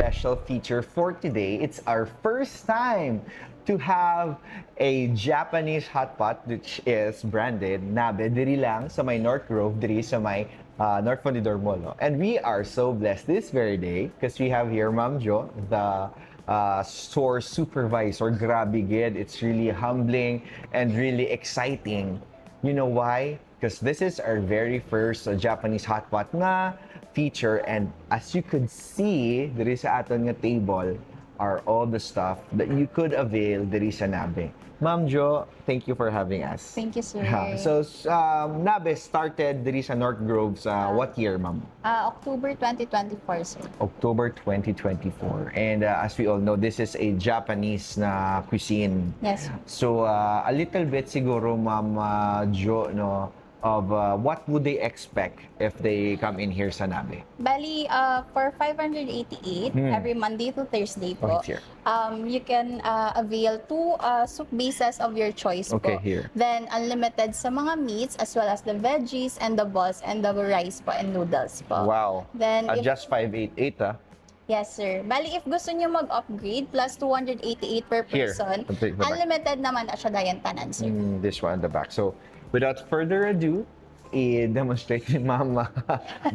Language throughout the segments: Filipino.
special feature for today. It's our first time to have a Japanese hot pot which is branded Nabe diri lang sa may North Grove, diri sa may North Fundidor Mall. No? And we are so blessed this very day because we have here Ma'am Jo, the store supervisor. Grabe gid. It's really humbling and really exciting. You know why? Because this is our very first Japanese hot pot nga feature, and as you could see, diri sa aton nga table are all the stuff that you could avail diri sa Nabe. Ma'am Jo, thank you for having us. Thank you, sir. So, Nabe started diri sa North Grove sa what year, ma'am? October 2024, sir. October 2024. And as we all know, this is a Japanese na cuisine. Yes. So, a little bit siguro, Ma'am Jo, no, of what would they expect if they come in here sa Nabe? Bali, for 588, every Monday to Thursday Oh, po, it's here. you can avail 2 soup bases of your choice Okay, po. here. Then, unlimited sa mga meats as well as the veggies and the balls and the rice po and noodles po. Wow. Then, if Just 588, ah. Yes, sir. Bali, if gusto nyo mag-upgrade, plus 288 per Here. person, I'll take the back. unlimited naman na siya dayan tanan, sir. This one at the back. So, without further ado, i-demonstrate ni Ma'am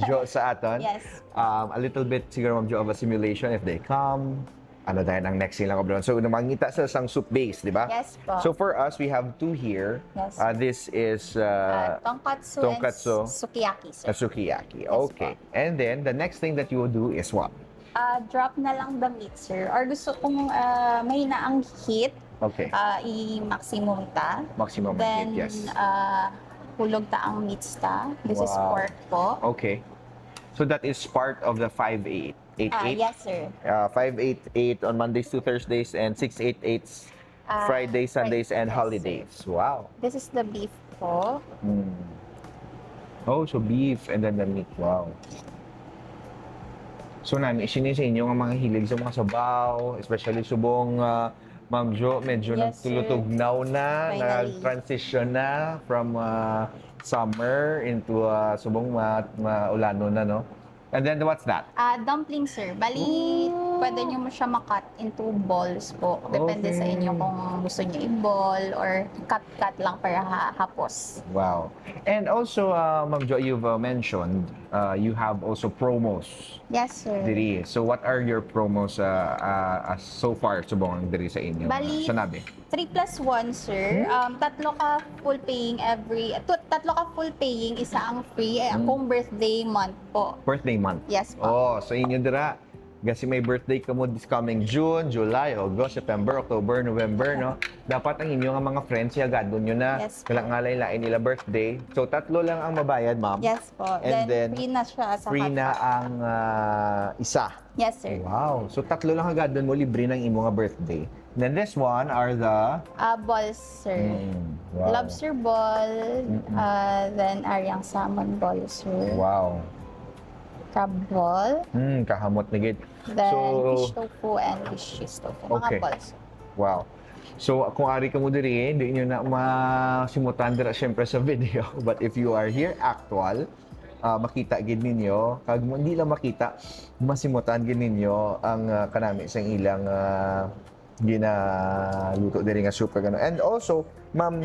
Jo sa aton. Yes. A little bit siguro, Ma'am Jo, of a simulation if they come. Ano dahil ang next silang obron. So, namangita sa isang soup base, di ba? Yes po. So, for us, we have 2 here. Yes. This is Tonkatsu, tonkatsu. and sukiyaki, sir. sukiyaki. Yes, Okay. And then, the next thing that you will do is what? Drop na lang the meat, sir. Or gusto kong may na ang heat, Okay. i-maximum ta. Maximum Then, heat, yes. hulog ta ang meats ta. This is Wow. pork po. Okay. So, that is part of the 588. Yes, sir. 588 on Mondays to Thursdays and 688 Fridays, Sundays, and yes, holidays. Wow. This is the beef po. Oh, so beef and then the meat. Wow. So, namin, isinin sa inyo ang mga hilig sa mga sabaw, especially subong Ma'am Jo, medyo Yes, sir. nagtulutugnaw na, Finally. nag-transition na from summer into subong maulano na, no? And then, what's that? Dumpling, sir. Bali, pwede nyo mo siya makat into balls po. Depende sa Okay. inyo kung gusto nyo i-ball or cut-cut lang para hapos. Wow. And also, Ma'am Jo, you've mentioned you have also promos Yes, sir. diri. So, what are your promos so far subong diri sa inyo? Bali, Sa Nabe? 3+1, sir. Tatlo ka full paying isa ang free. Kung birthday month po. Birthday month. Yes po. Oh, so inyo dira. Kasi may birthday ka mo this coming June, July, August, September, October, November, no? Dapat ang inyo nga mga friends, yagado nyo na. Yes, po. Kalangalay lain nila birthday. So, 3 lang ang mabayad, ma'am. Yes po. And then, free na siya sa Free hot na pot. ang isa. Yes, sir. Wow. So, 3 lang agad mo, libre ng imo nga birthday. Then this one are the... Balls, sir. Wow. Lobster ball, then aryang salmon ball, sir. Wow. Crab ball, Kahamot na gid. then So, fish tofu and fish cheese tofu. Okay. Mga balls. wow. So, kung ari ka mo diri, di nyo na masimutan dira syempre sa video. But if you are here actual, makita gid ninyo, kag hindi lang makita, masimutan gid ninyo ang kanami sa ilang ginaluto diri nga soup gano. And also, Ma'am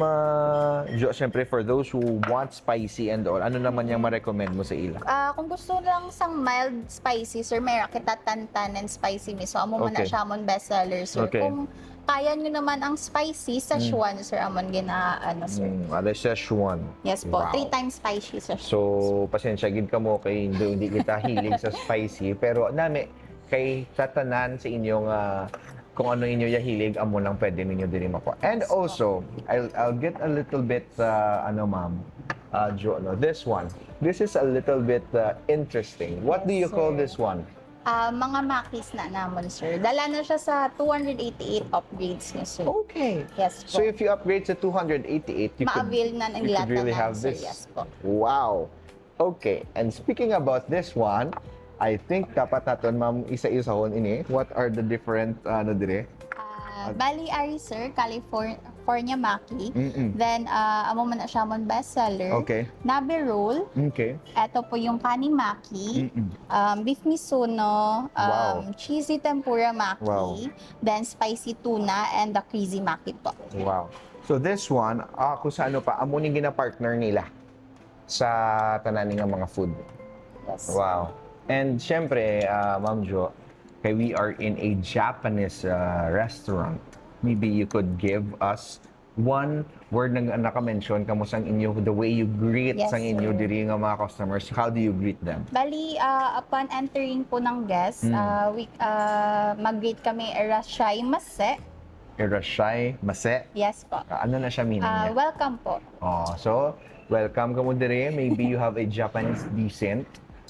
Jo, syempre for those who want spicy and all, ano naman yung ma-recommend mo sa ila? Kung gusto lang sang mild spicy, sir, may kita tantan and spicy miso. Amo man Okay. na siya amon bestseller, sir. Okay. Kung kaya nyo naman ang spicy, Szechuan, sir, amon sir. Ala Szechuan. Yes po, Wow. 3 times spicy, sir. So, pasensya gid ka mo kay hindi kita hilig sa spicy, pero nami kay tatanan sa inyong kung ano inyo hilig, amo lang pwede ninyo diri makuha. And also, I'll get a little bit ma'am, Jo, no, this one. This is a little bit interesting. What do you Yes, call sir. this one? Mga makis na namon, sir. Dala na siya sa 288 upgrades niya, sir. Okay. Yes So po. if you upgrade to 288, Ma-avail na ng you lahat could really na have sir. this. Yes po. Wow. Okay. And speaking about this one, I think dapat naton ma'am isa-isahon ini. What are the different dire? Bali Ari, sir, California Maki. Then, amo man na siya mon bestseller. Okay. Nabe roll. Okay. Ito po yung kanimaki, beef misono, Wow. cheesy tempura maki, Wow. then spicy tuna, and the crazy maki po. Wow. So this one, kung sa ano pa, amo ning gina-partner nila sa tanan nga mga food. Yes. Wow. And syempre, Ma'am Jo, okay, we are in a Japanese restaurant. Maybe you could give us one word na naka-mention kamo sang inyo, the way you greet Yes, sang inyo sir. diri nga mga customers. How do you greet them? Bali, upon entering po ng guests, mag-greet kami, "Irashay mase." Irashay, mase. Yes po. Ano na siya meaning niya? Welcome po. Oh, so, welcome ka mo dire. Maybe you have a Japanese descent,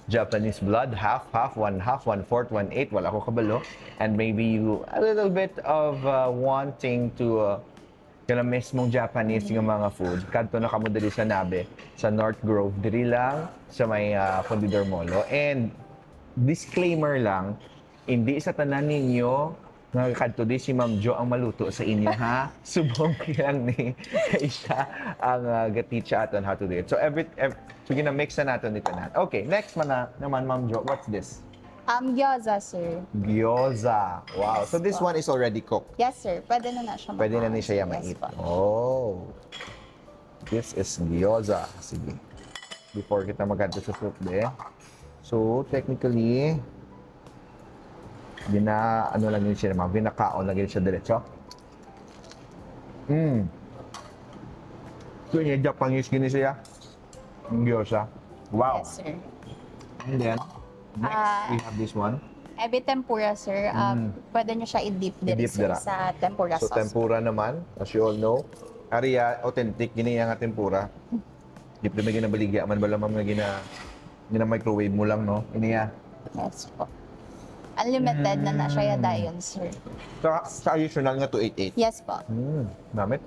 Japanese blood, half, 1/2, 1/4, 1/8, wala ko kabalo. And maybe you, a little bit of wanting to, kana mismong Japanese nga mga food. Kadto na kamo diri sa Nabe, sa North Grove, diri lang, sa may Fundidor Molo. And, disclaimer lang, hindi sa tanan ninyo nga kadto di si Ma'am Jo ang maluto sa inyo, ha? Subong lang ni siya ang ga-teach aton how to do it. So so gina-mix na natin dito na. Okay, next naman Ma'am Jo, what's this? Gyoza, sir. Gyoza. Wow. So this one is already cooked. Yes, sir. Pwede na siya Pwede na makain. ni siya Yes mait. po. Oh. This is gyoza. Sige. Before kita maganda sa soup So, technically, ano lang yun siya naman, binakaon lang yun siya diretso. So, yung Japanese gini siya. Yung gyoza. Wow. Yes, sir. And then, next, we have this one. Ebi tempura, sir. Pwede nyo siya i-dip din I-dip sir, dira. sa tempura So, sauce. tempura naman, as you all know. Ariya, authentic, gini nga tempura. Di pa may ginabaligya, man ba lamang na gina-microwave mo lang, no? Iniya. Yes po. Unlimited na siya dayon, sir. Sa additional nga 288. Yes po. Namit.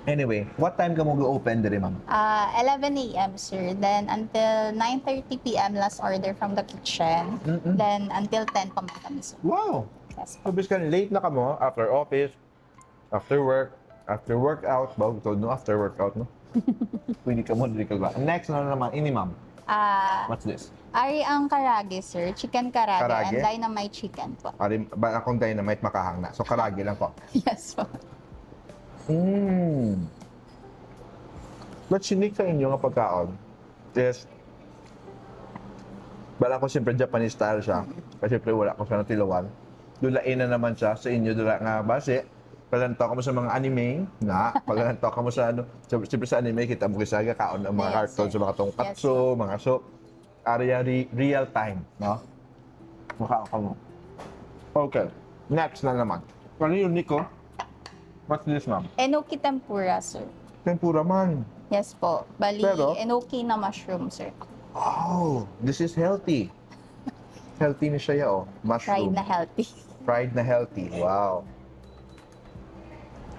Anyway, what time ka mo go-open diri, ma'am? 11 a.m., sir. Then, until 9:30 p.m. last order from the kitchen. Then, until 10 pa man kami, sir. Wow! Yes po. So, basically, late na ka mo, after office, after work, after workout, bago ito, no? After workout, no? Pwede ka mo, diri ka ba? Next na naman, ini, ma'am. What's this? Ari ang karage, sir. Chicken karage, Karage? and dynamite chicken po. Ari, ba akong dynamite makahangna. So, karagi lang ko. Yes po. What's unique sa inyo nga pagkaon is, bala ko siyempre Japanese style siya. Kasi siyempre wala ko sa natilawan. Dulain na naman siya sa inyo, dula nga base. Palantaw ka mo sa mga anime, palantaw ka mo sa ano, siyempre sa anime, kita mo kasi kaon ng mga Yes, cartoons, sir. sa mga tongkatsu, mga so, area real time, no? Mukha ka mo. Okay, next na naman. Ano yung Nico? What's this, ma'am? Enoki tempura, sir. Tempura man. Yes po. Bali, Pero? enoki na mushroom, sir. Oh, this is healthy. Healthy na siya, oh. Fried Mushroom. na healthy. Fried na healthy. Wow.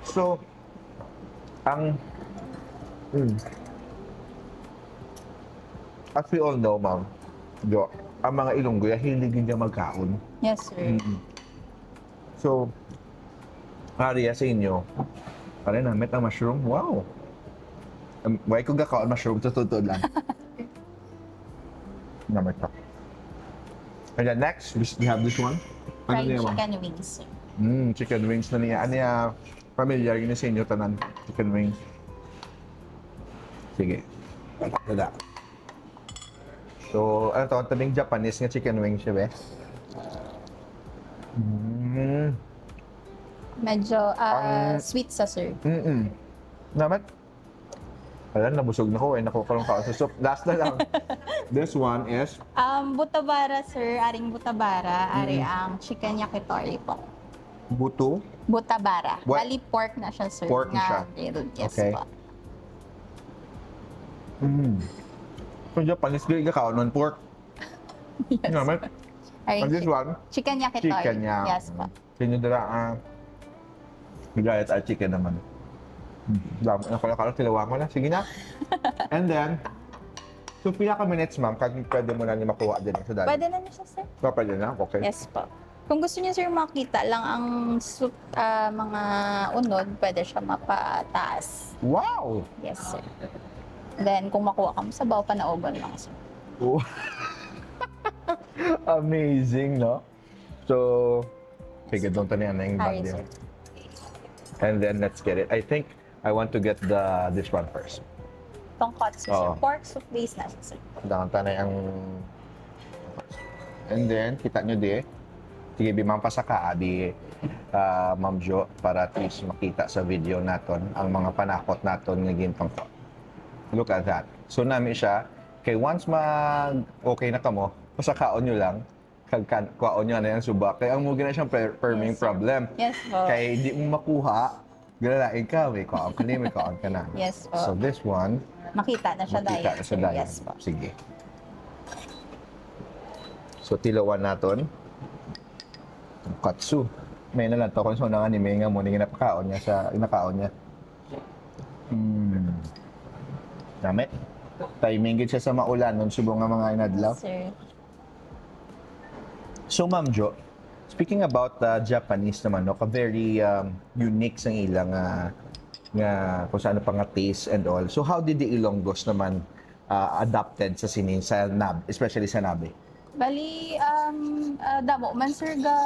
So, as we all know, ma'am, Jo, ang mga Ilonggo, hilig niya magkaon. Yes, sir. So, Ariya sa inyo, pare namit ang mushroom. Wow. Why ko gakaon mushroom? Totoo lang. Namit ka. And then next, we have this one. Fried niya, ma'am? chicken wings, sir. Chicken wings na niya. Ano niya, familiar yun sa inyo, tanan. Chicken wings. Sige. Dada. So, ano to? Tabing Japanese nga chicken wings siya, be? Medyo sweet sa sir. Naman? Alam, nabusog na ko. Nakukulong ka sa soup. Last na lang. This one is Butabara, sir. Aring butabara. Ari ang chicken yakitori po. buto. Butabara. What? Bali pork na siya, sir. Pork na siya. Grilled. Yes Okay. po. So, Japanese girl ka kaon pork. Yes. Naman? Aring And this one, chicken yakitori. chicken niya. Yes po. Sinyo dala gayat at chicken naman. Dami na pala tilawa mo na. Sige na. And then, so pila ka minutes, ma'am, kag pwede mo na ni makuha din sa dali. Pwede na niya siya, sir? So, pwede na? Okay. Yes po. Kung gusto niyo sir makita lang ang mga unod, pwede siya mapataas. Wow! Yes sir. Then kung makuha ka mo sa baw, panaugon lang sir. Oh. Amazing, no? So, sige, doon tayo na yung Sorry bag sir. niya. And then, let's get it. I think I want to get this one first. Tonkotsu Oo. sir. Pork soup base na siya sir. Doon tayo ang... And then, kita nyo di, sige, bimampa sa di, Ma'am Jo, para at least makita sa video naton ang mga panakot naton ng gintong ko. Look at that. So, nami siya, kay once okay na kamo, pasakaon nyo lang, kuhaon nyo na yung subak. Kaya ang mugi na siyang perming Yes, sir. problem. Yes po. Kaya di mo makuha, galalain ka, may kuhaon ka na, may kuhaon ka na. Yes po. So, this one, Makita na siya makita dahil. na sa dayan. Yes po. Sige. So, tilawan naton. Katsu. May nalang to kung saan nga ni May nga mo, nga napakaon niya sa inakaon niya. Dami. Timing gid siya sa maulan nun subong nga mga inadlaw. Yes, sir. So, Ma'am Jo, speaking about Japanese naman, no, very unique sa ilang nga kung saan pa nga taste and all. So, how did the Ilonggos naman adapted sa especially sa nabe? Bali, damo man sir ga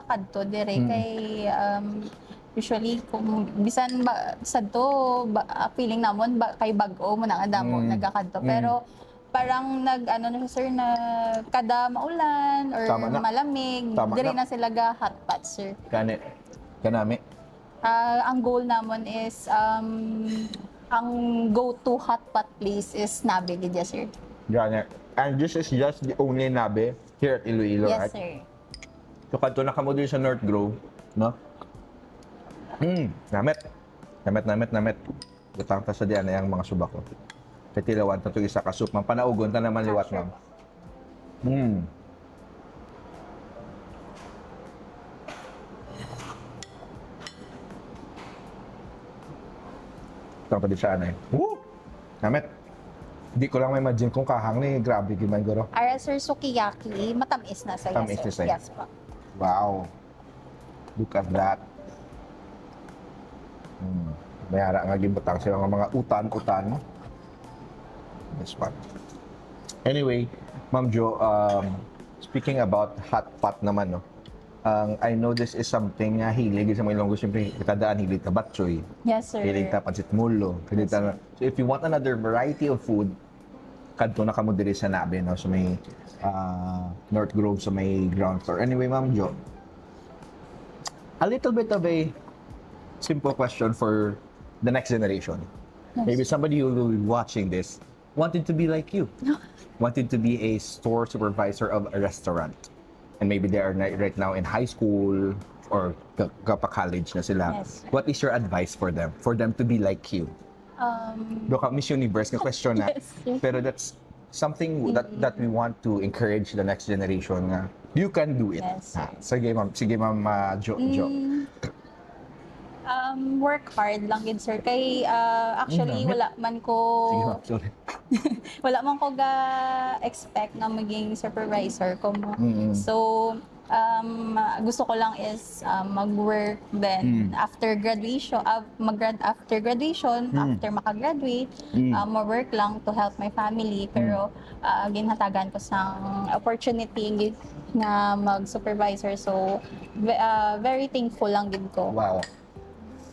kadto dire kay usually kung bisan sadto feeling namon kay bag-o mo na nga damo nagakadto pero parang ano na siya sir na kada maulan or Tama na. malamig Tama dire na. na sila ga hot pot sir. Kanami. Ang goal namon is ang go-to hot pot place is Nabe gid sir. Ganya. And this is just the only nabe here at Iloilo, Yes right? sir. So, kanto na kamo din sa North Grove, no? Namit. Namit. Gutang ta sa diyan ang mga subak ko. Petilawan ta to isa ka soup, man panaugon ta naman liwat, ma'am. Gutang pa di siya anay. Woo! Namit. Di ko lang may imagine kung kahang ni grabe gimay guro. Ara sir sukiyaki, matamis na sa Tamis na yes, sir. siya. Yes po. Wow. Look at that. Mayara nga gibutang sila nga mga utan. This one. Anyway, Ma'am Jo, speaking about hot pot naman, no? I know this is something nga hilig sa mga Ilonggo, siyempre katadaan hilig ta batchoy, Yes sir. hilig ta pansit mulo, hilig ta. So if you want another variety of food, kadto na kamo diri sa Nabe, no? So may North Grove sa may ground floor. Anyway, Ma'am Jo, a little bit of a simple question for the next generation. Yes. Maybe somebody who will be watching this wanted to be like you, wanted to be a store supervisor of a restaurant. And maybe they are right now in high school or college na sila. Yes. What is your advice for them to be like you? Doka Miss Universe nga question na. Yes, yes. Pero that's something that we want to encourage the next generation nga. You can do it. Yes. Sige ma'am Jo. Work hard lang yun sir. Kay actually Dami. wala man ko Sige ma'am, sorry. wala man ko ga expect na maging supervisor ko mo. So gusto ko lang is mag-work then after graduation after makagraduate mag-work lang to help my family pero ginhatagan ko sang opportunity na mag-supervisor so very thankful lang gid ko. Wow.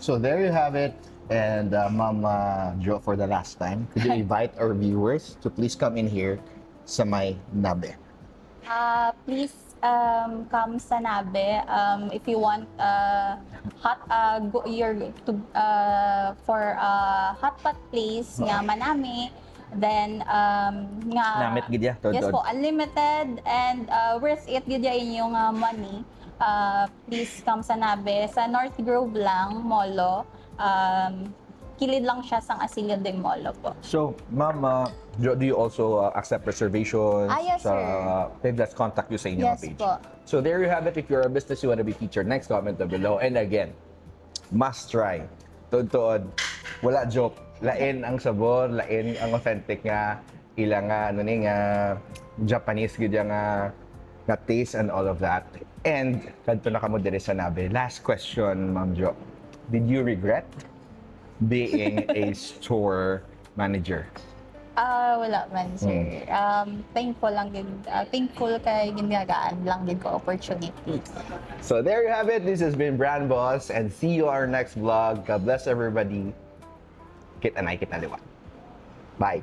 So there you have it. And Ma'am Jo, for the last time, could you invite our viewers to please come in here sa may Nabe? Please come sa Nabe if you want for hot pot place nga manami then nga Namit gid ya, yes tod-tod. po unlimited and worth it gid ya inyong money. Please come sa Nabe sa North Grove lang Molo. Kilid lang siya sang Asilio de Molo po. So, Ma'am Jo, do you also accept reservations? Yes, sir. Then let's contact you sa inyong Yes page. po. So there you have it. If you're a business you want to be featured, next comment down below. And again, must try. Tuod-tuod. Wala joke. Lain ang sabor, lain ang authentic nga ilang nga Japanese gid nga na taste and all of that. And kadto na kamo diri sa Nabe. Last question, Ma'am Jo. Did you regret being a store manager? Wala man, sir. Thankful lang din. Thankful kay ginagaan lang din ko opportunity. So there you have it. This has been Brand Boss, and see you on our next vlog. God bless everybody. Kita na liwa. Bye.